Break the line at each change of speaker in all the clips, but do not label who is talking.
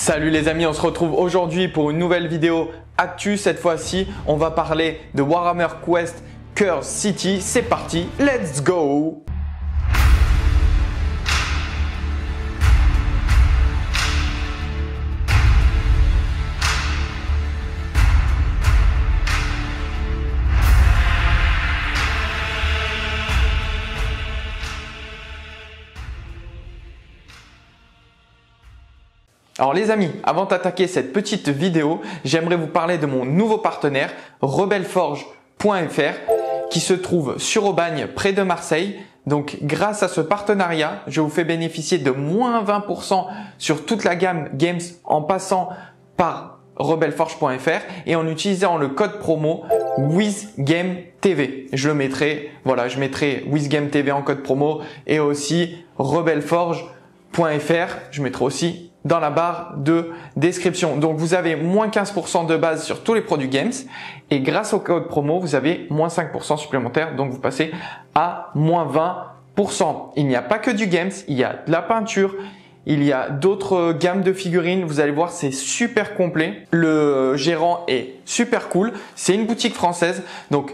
Salut les amis, on se retrouve aujourd'hui pour une nouvelle vidéo actu. Cette fois-ci, on va parler de Warhammer Quest Curse City. C'est parti, let's go! Alors les amis, avant d'attaquer cette petite vidéo, j'aimerais vous parler de mon nouveau partenaire, rebelforge.fr, qui se trouve sur Aubagne, près de Marseille. Donc grâce à ce partenariat, je vous fais bénéficier de moins 20% sur toute la gamme Games en passant par rebelforge.fr et en utilisant le code promo WizGameTV. Je le mettrai, voilà, je mettrai WizGameTV en code promo et aussi rebelforge.fr. Je mettrai aussi dans la barre de description. Donc vous avez moins 15% de base sur tous les produits Games et grâce au code promo, vous avez moins 5% supplémentaire. Donc vous passez à moins 20%. Il n'y a pas que du Games, il y a de la peinture, il y a d'autres gammes de figurines. Vous allez voir, c'est super complet. Le gérant est super cool. C'est une boutique française. Donc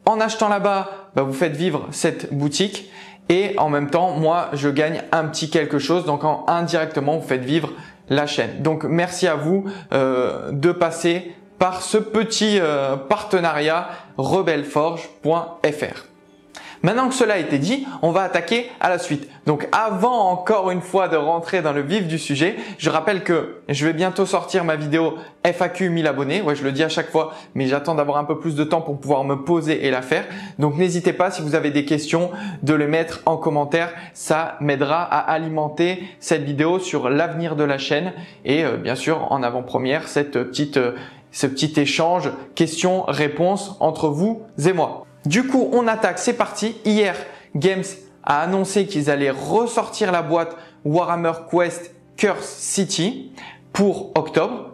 en achetant là-bas, vous faites vivre cette boutique. Et en même temps, moi, je gagne un petit quelque chose. Donc, indirectement, vous faites vivre la chaîne. Donc, merci à vous de passer par ce petit partenariat rebelforge.fr. Maintenant que cela a été dit, on va attaquer à la suite. Donc avant encore une fois de rentrer dans le vif du sujet, je rappelle que je vais bientôt sortir ma vidéo FAQ 1000 abonnés. Ouais, je le dis à chaque fois, mais j'attends d'avoir un peu plus de temps pour pouvoir me poser et la faire. Donc n'hésitez pas, si vous avez des questions, de les mettre en commentaire. Ça m'aidera à alimenter cette vidéo sur l'avenir de la chaîne et bien sûr en avant-première ce petit échange questions-réponses entre vous et moi. Du coup, on attaque, c'est parti. Hier, Games a annoncé qu'ils allaient ressortir la boîte Warhammer Quest Curse City pour octobre.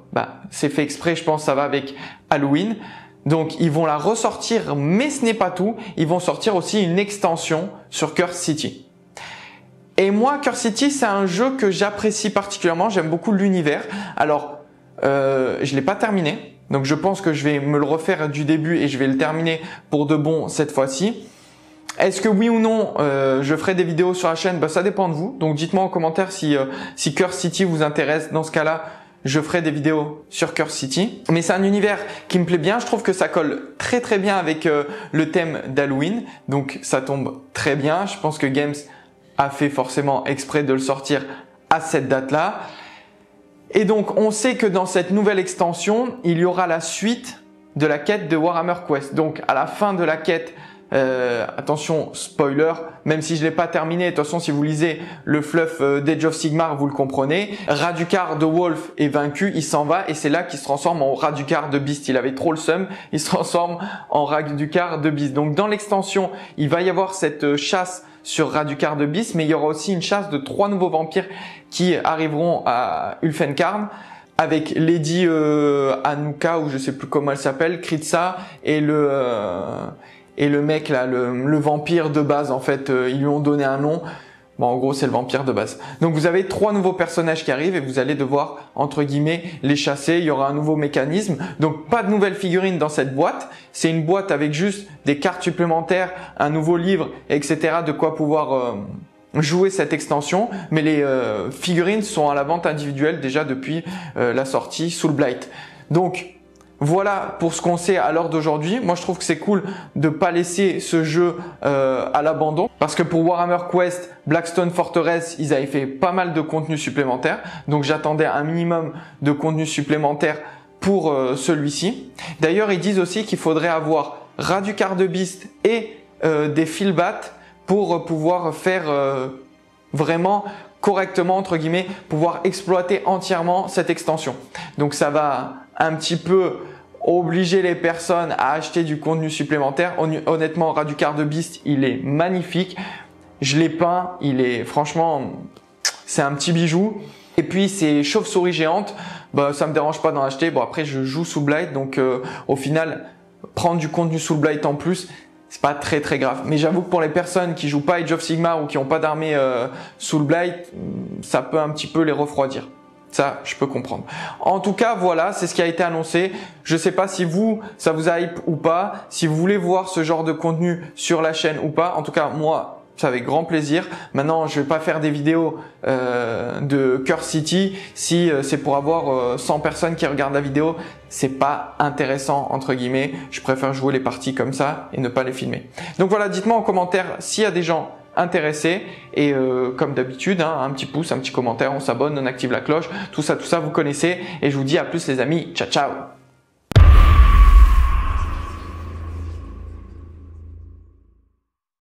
C'est fait exprès, je pense ça va avec Halloween. Donc, ils vont la ressortir, mais ce n'est pas tout. Ils vont sortir aussi une extension sur Curse City. Et moi, Curse City, c'est un jeu que j'apprécie particulièrement. J'aime beaucoup l'univers. Alors, je l'ai pas terminé. Donc je pense que je vais me le refaire du début et je vais le terminer pour de bon cette fois-ci. Est-ce que oui ou non je ferai des vidéos sur la chaîne? Ça dépend de vous. Donc dites-moi en commentaire si Curse City vous intéresse. Dans ce cas-là, je ferai des vidéos sur Curse City. Mais c'est un univers qui me plaît bien. Je trouve que ça colle très très bien avec le thème d'Halloween. Donc ça tombe très bien. Je pense que Games a fait forcément exprès de le sortir à cette date-là. Et donc, on sait que dans cette nouvelle extension, il y aura la suite de la quête de Warhammer Quest. Donc, à la fin de la quête, attention, spoiler, même si je l'ai pas terminé, de toute façon, si vous lisez le fluff d'Age of Sigmar, vous le comprenez. Radukar de Wolf est vaincu, il s'en va et c'est là qu'il se transforme en Radukar de Beast. Il avait trop le seum, il se transforme en Radukar de Beast. Donc, dans l'extension, il va y avoir cette chasse sur Radukar de Beast, mais il y aura aussi une chasse de 3 nouveaux vampires qui arriveront à Ulfenkarn avec Lady Anuka ou je sais plus comment elle s'appelle, Kritsa et le mec là, le vampire de base en fait, ils lui ont donné un nom. En gros, c'est le vampire de base. Donc, vous avez 3 nouveaux personnages qui arrivent et vous allez devoir, entre guillemets, les chasser. Il y aura un nouveau mécanisme. Donc, pas de nouvelles figurines dans cette boîte. C'est une boîte avec juste des cartes supplémentaires, un nouveau livre, etc. de quoi pouvoir jouer cette extension. Mais les figurines sont à la vente individuelle déjà depuis la sortie Soulblight. Donc, voilà pour ce qu'on sait à l'heure d'aujourd'hui. Moi, je trouve que c'est cool de pas laisser ce jeu à l'abandon parce que pour Warhammer Quest, Blackstone Fortress, ils avaient fait pas mal de contenu supplémentaire. Donc, j'attendais un minimum de contenu supplémentaire pour celui-ci. D'ailleurs, ils disent aussi qu'il faudrait avoir Radukar de Beast et des Filbats pour pouvoir faire vraiment correctement, entre guillemets, pouvoir exploiter entièrement cette extension. Donc, ça va un petit peu obliger les personnes à acheter du contenu supplémentaire. Honnêtement, Radukar de Beast, il est magnifique. Je l'ai peint, il est franchement, c'est un petit bijou. Et puis ces chauves-souris géantes, ça me dérange pas d'en acheter. Bon après, je joue Soulblight, donc au final, prendre du contenu Soulblight en plus, c'est pas très très grave. Mais j'avoue que pour les personnes qui jouent pas Age of Sigmar ou qui n'ont pas d'armée Soulblight, ça peut un petit peu les refroidir. Ça, je peux comprendre. En tout cas, voilà, c'est ce qui a été annoncé. Je ne sais pas si vous, ça vous hype ou pas, si vous voulez voir ce genre de contenu sur la chaîne ou pas. En tout cas, moi, c'est avec grand plaisir. Maintenant, je vais pas faire des vidéos de Curse City si c'est pour avoir 100 personnes qui regardent la vidéo. C'est pas intéressant entre guillemets. Je préfère jouer les parties comme ça et ne pas les filmer. Donc voilà, dites-moi en commentaire s'il y a des gens intéressés et comme d'habitude, hein, un petit pouce, un petit commentaire, on s'abonne, on active la cloche, tout ça vous connaissez et je vous dis à plus les amis. Ciao ciao.